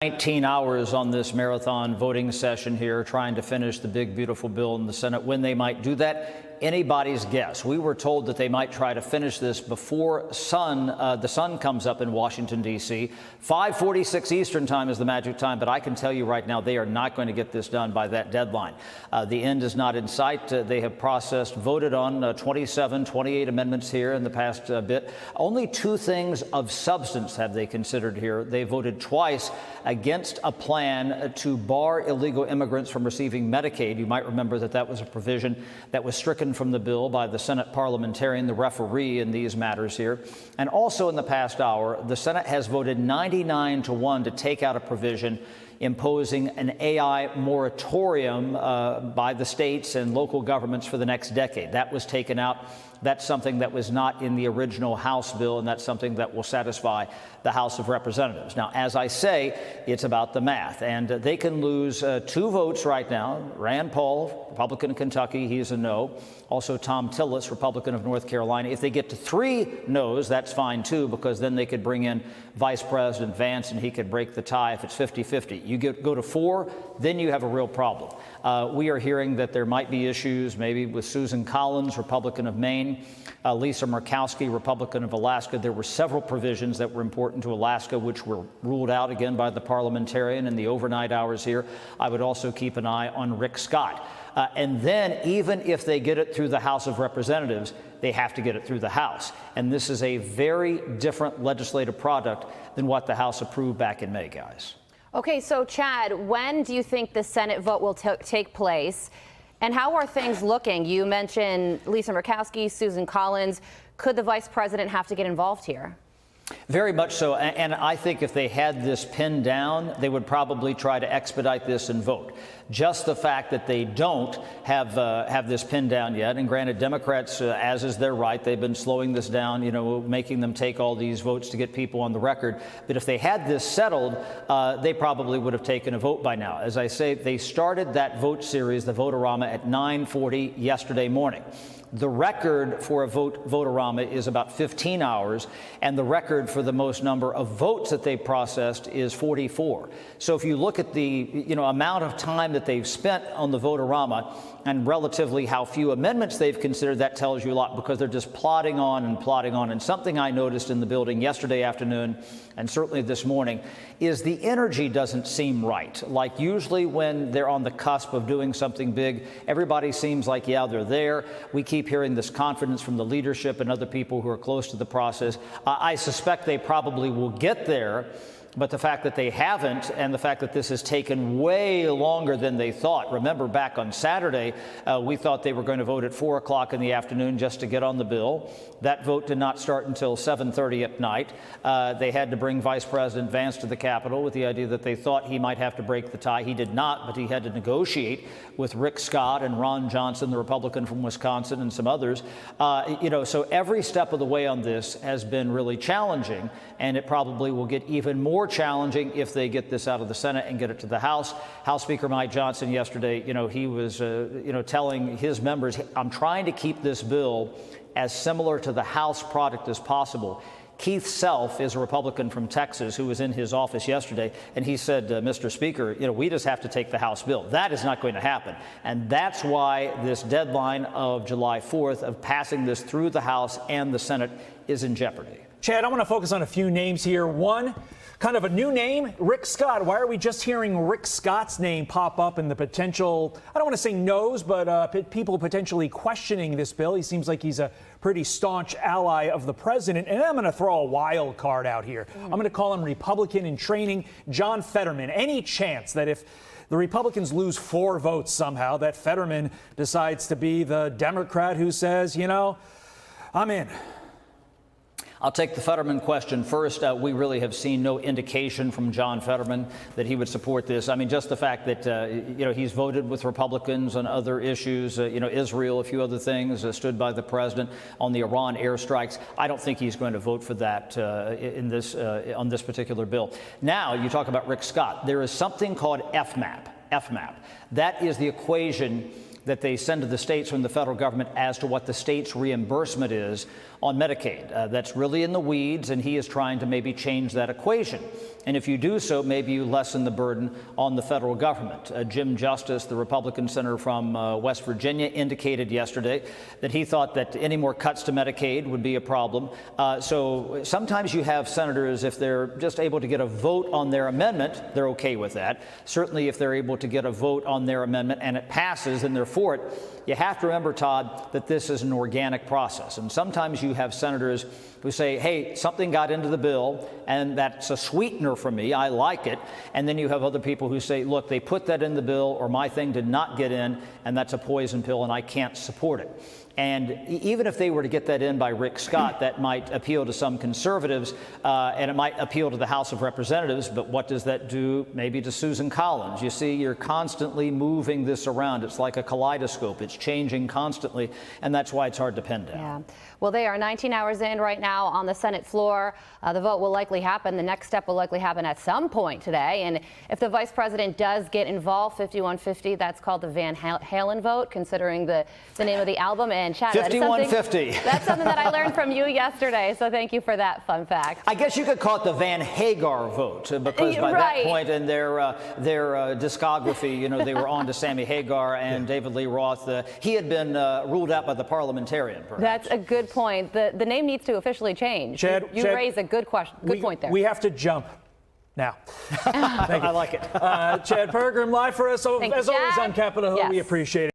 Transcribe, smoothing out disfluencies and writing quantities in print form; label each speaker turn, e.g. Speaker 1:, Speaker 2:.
Speaker 1: 19 hours on this marathon voting session here, trying to finish the big, beautiful bill in the Senate. When they might do that, anybody's guess. We were told that they might try to finish this before the sun comes up in Washington, D.C. 5:46 Eastern time is the magic time, but I can tell you right now they are not going to get this done by that deadline. The end is not in sight. They have voted on 28 amendments here in the past bit. Only two things of substance have they considered here. They voted twice against a plan to bar illegal immigrants from receiving Medicaid. You might remember that that was a provision that was stricken from the bill by the Senate parliamentarian, the referee in these matters here. And also in the past hour, the Senate has voted 99-1 to take out a provision imposing an AI moratorium by the states and local governments for the next decade. That was taken out. That's something that was not in the original House bill, and that's something that will satisfy the House of Representatives. Now, as I say, it's about the math, and they can lose 2 votes right now. Rand Paul, Republican of Kentucky, he's a no. Also Tom Tillis, Republican of North Carolina. If they get to 3 no's, that's fine too, because then they could bring in Vice President Vance and he could break the tie if it's 50-50. You go to 4, then you have a real problem. We are hearing that there might be issues maybe with Susan Collins, Republican of Maine, Lisa Murkowski, Republican of Alaska. There were several provisions that were important to Alaska, which were ruled out again by the parliamentarian in the overnight hours here. I would also keep an eye on Rick Scott. And then even if they get it through the House of Representatives, they have to get it through the House. And this is a very different legislative product than what the House approved back in May, guys.
Speaker 2: Okay, so Chad, when do you think the Senate vote will take place? And how are things looking? You mentioned Lisa Murkowski, Susan Collins. Could the vice president have to get involved here?
Speaker 1: Very much so. And I think if they had this pinned down, they would probably try to expedite this and vote. Just the fact that they don't have this pinned down yet, and granted, Democrats, as is their right, they've been slowing this down, making them take all these votes to get people on the record. But if they had this settled, they probably would have taken a vote by now. As I say, they started that vote series, the vote-a-rama, at 9:40 yesterday morning. The record for a vote-a-rama is about 15 hours, and the record for the most number of votes that they processed is 44. So if you look at the amount of time that they've spent on the vote-a-rama and relatively how few amendments they've considered, that tells you a lot, because they're just plodding on and plodding on. And something I noticed in the building yesterday afternoon and certainly this morning is the energy doesn't seem right. Like usually when they're on the cusp of doing something big, everybody seems like, yeah, they're there. We keep hearing this confidence from the leadership and other people who are close to the process. I suspect they probably will get there. But the fact that they haven't, and the fact that this has taken way longer than they thought. Remember, back on Saturday, we thought they were going to vote at 4 o'clock in the afternoon just to get on the bill. That vote did not start until 7:30 at night. They had to bring Vice President Vance to the Capitol with the idea that they thought he might have to break the tie. He did not, but he had to negotiate with Rick Scott and Ron Johnson, the Republican from Wisconsin, and some others. So every step of the way on this has been really challenging, and it probably will get even more challenging if they get this out of the Senate and get it to the House. House Speaker Mike Johnson yesterday, he was, telling his members, I'm trying to keep this bill as similar to the House product as possible. Keith Self is a Republican from Texas who was in his office yesterday, and he said, Mr. Speaker, we just have to take the House bill. That is not going to happen. And that's why this deadline of July 4th of passing this through the House and the Senate is in jeopardy.
Speaker 3: Chad, I want to focus on a few names here. One, kind of a new name, Rick Scott. Why are we just hearing Rick Scott's name pop up in the potential, I don't want to say no's, but people potentially questioning this bill? He seems like he's a pretty staunch ally of the president. And I'm going to throw a wild card out here. I'm going to call him Republican in training, John Fetterman. Any chance that if the Republicans lose 4 votes somehow, that Fetterman decides to be the Democrat who says, I'm in?
Speaker 1: I'll take the Fetterman question first. We really have seen no indication from John Fetterman that he would support this. I mean, just the fact that, he's voted with Republicans on other issues, Israel, a few other things, stood by the president on the Iran airstrikes. I don't think he's going to vote for that on this particular bill. Now, you talk about Rick Scott. There is something called FMAP. That is the equation that they send to the states from the federal government as to what the state's reimbursement is on Medicaid. That's really in the weeds, and he is trying to maybe change that equation. And if you do so, maybe you lessen the burden on the federal government. Jim Justice, the Republican senator from West Virginia, indicated yesterday that he thought that any more cuts to Medicaid would be a problem. So sometimes you have senators, if they're just able to get a vote on their amendment, they're okay with that. Certainly if they're able to get a vote on their amendment and it passes and they're for it. You have to remember, Todd, that this is an organic process. And sometimes you have senators who say, hey, something got into the bill and that's a sweetener for me. I like it. And then you have other people who say, look, they put that in the bill or my thing did not get in and that's a poison pill and I can't support it. And even if they were to get that in by Rick Scott, that might appeal to some conservatives and it might appeal to the House of Representatives. But what does that do maybe to Susan Collins? You see, you're constantly moving this around. It's like a kaleidoscope. It's changing constantly. And that's why it's hard to pin down.
Speaker 2: Yeah. Well, they are 19 hours in right now on the Senate floor. The vote will likely happen. The next step will likely happen at some point today. And if the vice president does get involved, 5150, that's called the Van Halen vote, considering the name of the album. And Chad,
Speaker 1: 5150.
Speaker 2: That's something that I learned from you yesterday. So thank you for that fun fact.
Speaker 1: I guess you could call it the Van Hagar vote because by that point in their discography, you know, they were on to Sammy Hagar and David Lee Roth. He had been ruled out by the parliamentarian, perhaps.
Speaker 2: That's a good point. The name needs to officially change.
Speaker 3: Chad,
Speaker 2: you raise a good question. Good point there.
Speaker 3: We have to jump now.
Speaker 1: I like it.
Speaker 3: Chad Pergram live for us, as always on Capitol Hill.
Speaker 2: Yes.
Speaker 3: We appreciate it.